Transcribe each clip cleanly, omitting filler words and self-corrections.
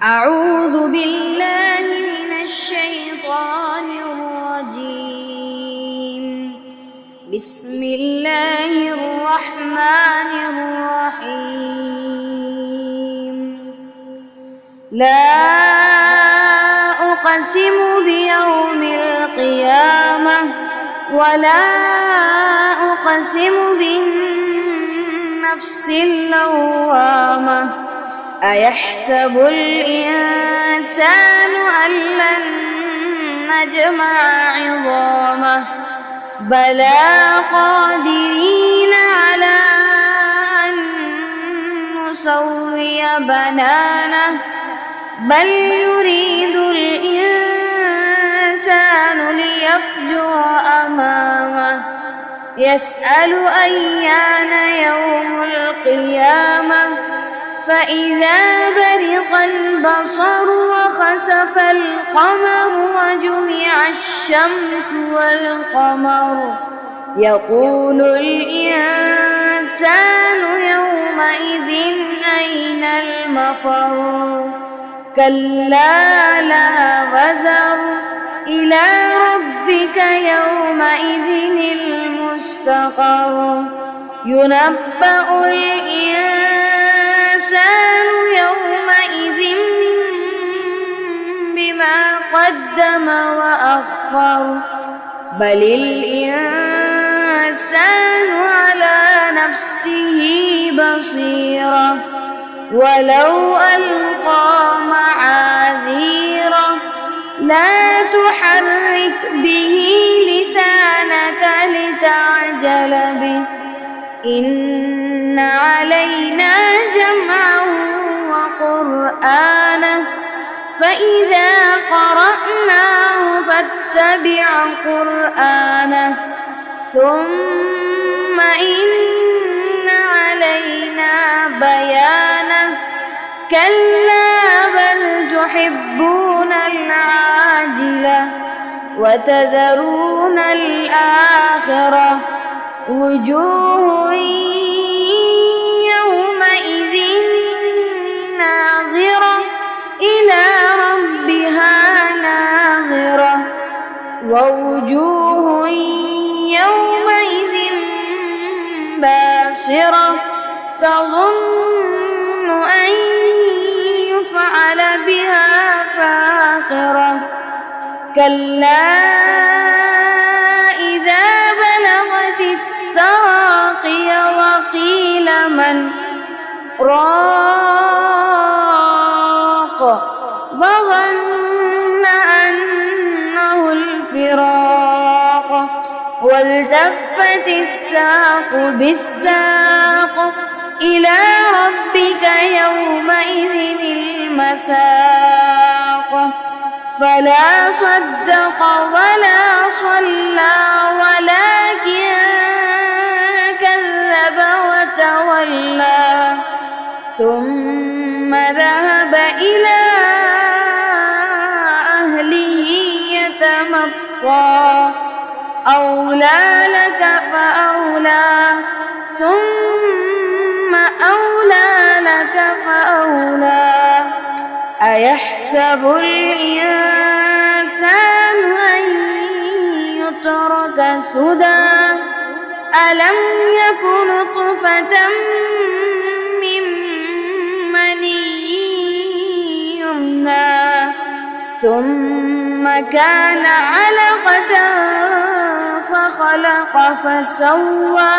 أعوذ بالله من الشيطان الرجيم. بسم الله الرحمن الرحيم. لا أقسم بيوم القيامة ولا أقسم بالنفس اللوامة أيحسب الإنسان أن لن نجمع عظامه بلى قادرين على أن نسوي بنانه بل يريد الإنسان ليفجر أمامه يسأل أيان يوم القيامة فإذا برق البصر وخسف القمر وجمع الشمس والقمر يقول الإنسان يومئذ أين المفر كلا لا وزر إلى ربك يومئذ المستقر ينبأ الإنسان يومئذ بما قدم وأخر بل الإنسان على نفسه بصيرة ولو ألقى معاذيره لا تحرك به لسانك لتعجل به إن علينا جمعه وقرآنه فإذا قرأناه فاتبع قرآنه ثم إن علينا بيانه كلا بل تحبون العاجلة وتذرون الآخرة وجوه يومئذ ناظرة إلى ربها ناظرة ووجوه يومئذ باسرة تظن أن يفعل بها فاقرة كلا إذا بلغت التراقي وقيل من راق وظن أنه الفراق والتفت الساق بالساق إلى ربك يومئذ المساق فلا صدق ولا صلى ولكن كذب وتولى ثم ذهب إلى أهله يتمطى أولى لك فأولى ثم أولى لك فأولى أيحسب الإنسان أن يترك سدى ألم يكن نطفة من مني يمنى ثم كان علقة فخلق فسوى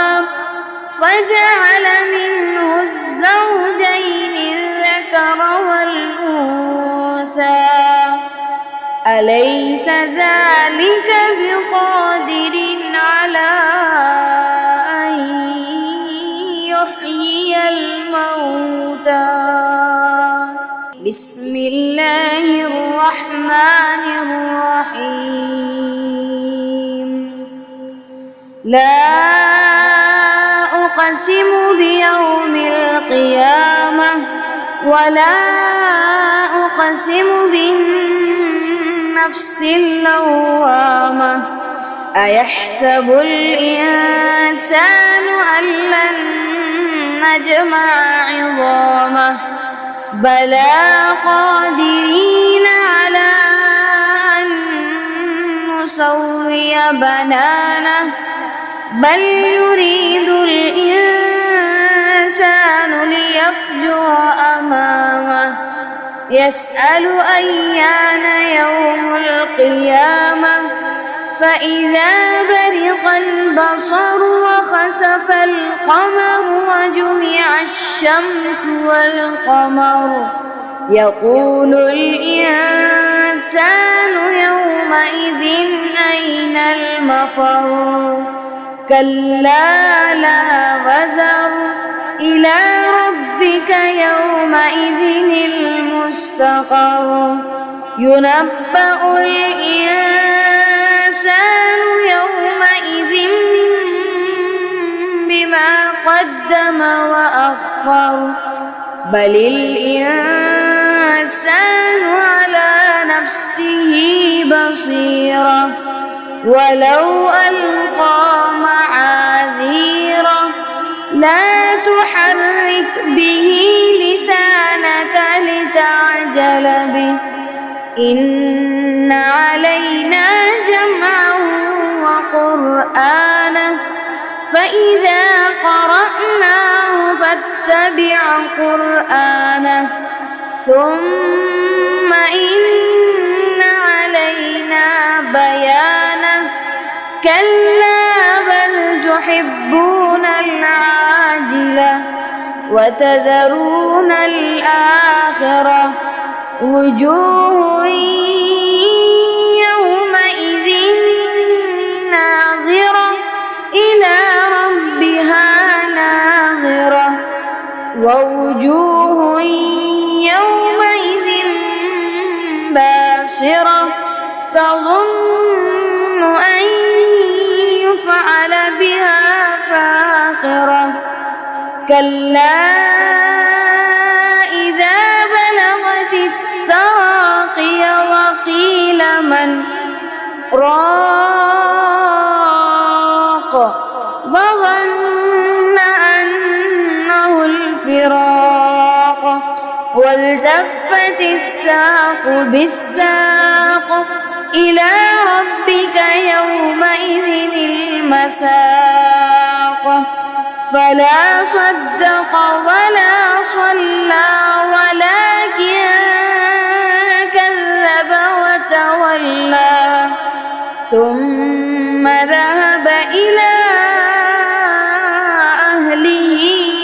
فجعل منه الزوجين الذكر والأنثى أليس ذلك بقادر على أن يحيي الموتى بسم الله الرحمن الرحيم. لا أقسم بيوم القيامة ولا أقسم بالنفس اللوامة أيحسب الإنسان أن لن نجمع عظامه بلى قادرين على أن نسوي بنانه بل يريد الإنسان ليفجر أمامه يسأل أيان يوم القيامة فإذا برق البصر وخسف القمر وجمع الشمس والقمر يقول الإنسان يومئذ أين المفر كلا لا وزر إلى ربك يومئذ المستقر ينبأ الإنسان يومئذ بما قدم وأخر بل الإنسان على نفسه بصيرة ولو ألقى معاذيره لا تحرك به لسانك لتعجل به إن علينا جمعه وقرآنه فإذا قرأناه فاتبع قرآنه ثم إن علينا بيانه كلا بل تحبون العاجلة وتذرون الآخرة وجوه يومئذ ناظرة إلى ربها ناظرة ووجوه يومئذ باسرة تظن أن يفعل بها فاقرة كلا إذا بلغت التراقي وقيل من راق وظن أنه الفراق والتفت الساق بالساق إلى ربك يومئذ المساق فلا صدق ولا صلى ولكن كذب وتولى ثم ذهب إلى أهله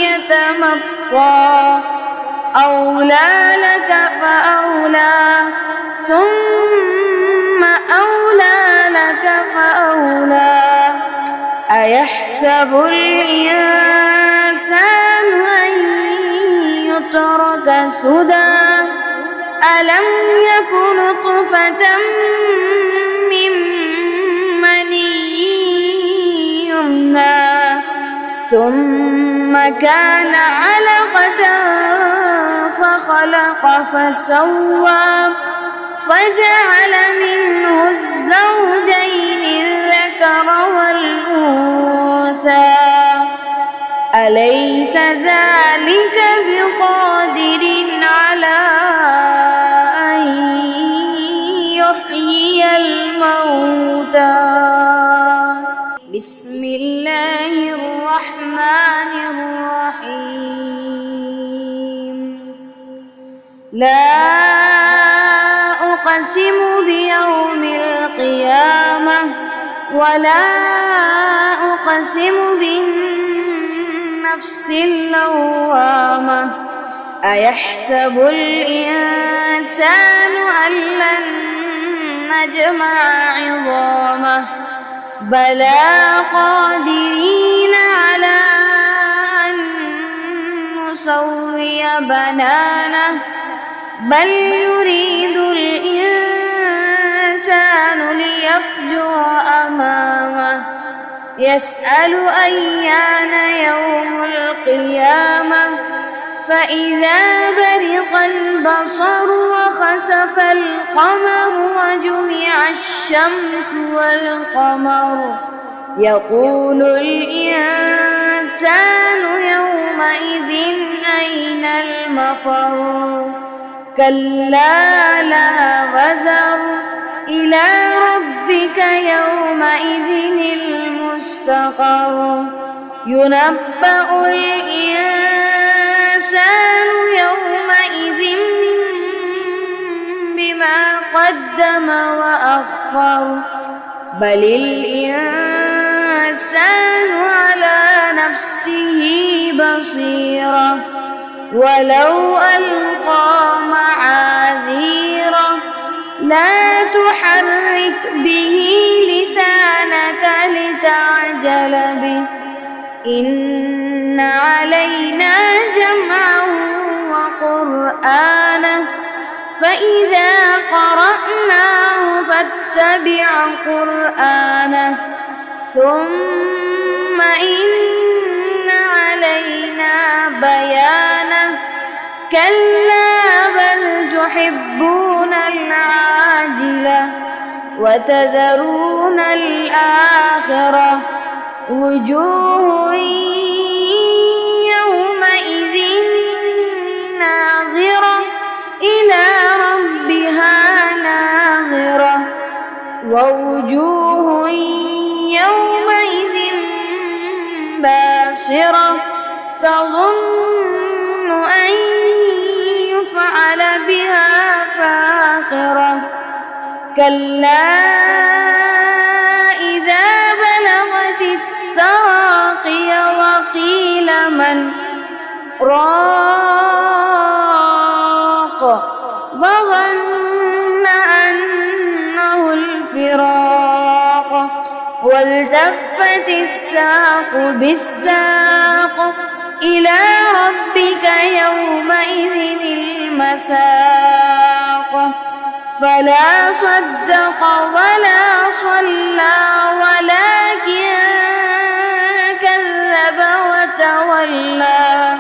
يتمطى أولى لك فأولى ثم أولى لك فأولى أيحسب الإنسان أن يترك سدى ألم يكن نطفة من مني يمنى ثم كان علقة فخلق فسوى فجعل منه الزوجين الذكر والأنثى أليس ذلك بقادر على أن يحيي الموتى بسم الله الرحمن الرحيم لا أقسم بيوم القيامة ولا أقسم بالنفس اللوامة أيحسب الإنسان أن لن نجمع عظامه بلى قادرين على أن نسوي بنانه بل يريد الإنسان ليفجر أمامه يسأل أيان يوم القيامة فإذا برق البصر وخسف القمر وجمع الشمس والقمر يقول الإنسان يومئذ أين المفر كلا لا وزر إلى ربك يومئذ المستقر ينبأ الإنسان يومئذ بما قدم وأخر بل الإنسان على نفسه بصيرة ولو ألقى معاذيره لا تحرك به لسانك لتعجل به إن علينا جمعه وقرآنه فإذا قرأناه فاتبع قرآنه ثم إن علينا بيانه كلا بل تحبون العاجلة وتذرون الآخرة وجوه يومئذ ناظرة إلى ربها ناظرة ووجوه يومئذ باسرة تظن أن يفعل بها فاقرة كلا إذا بلغت التراقي وقيل من راق وظن أنه الفراق والتفت الساق بالساق إلى ربك يومئذ المساق فلا صدق ولا صلى ولكن كذب وتولى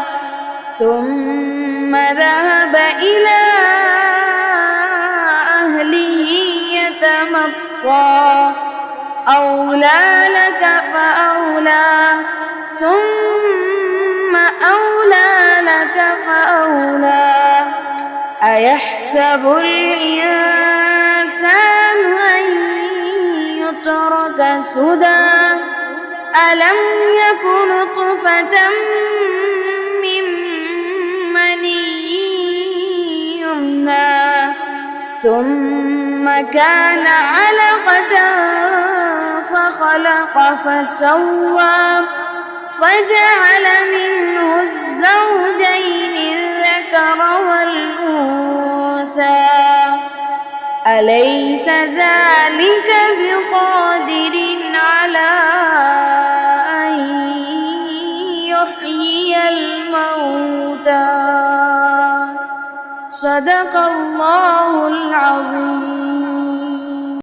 ثم ذهب إلى أهله يتمطى أولى لك فأولى ثم أولى لك فأولى أيحسب الإنسان أن يترك سدى ألم يكن نطفة من مني يمنى ثم كان علقة فخلق فسوى فجعل منه الزوجين الذكر والأنثى أليس ذلك بقادر على أن يحيي الموتى صدق الله العظيم.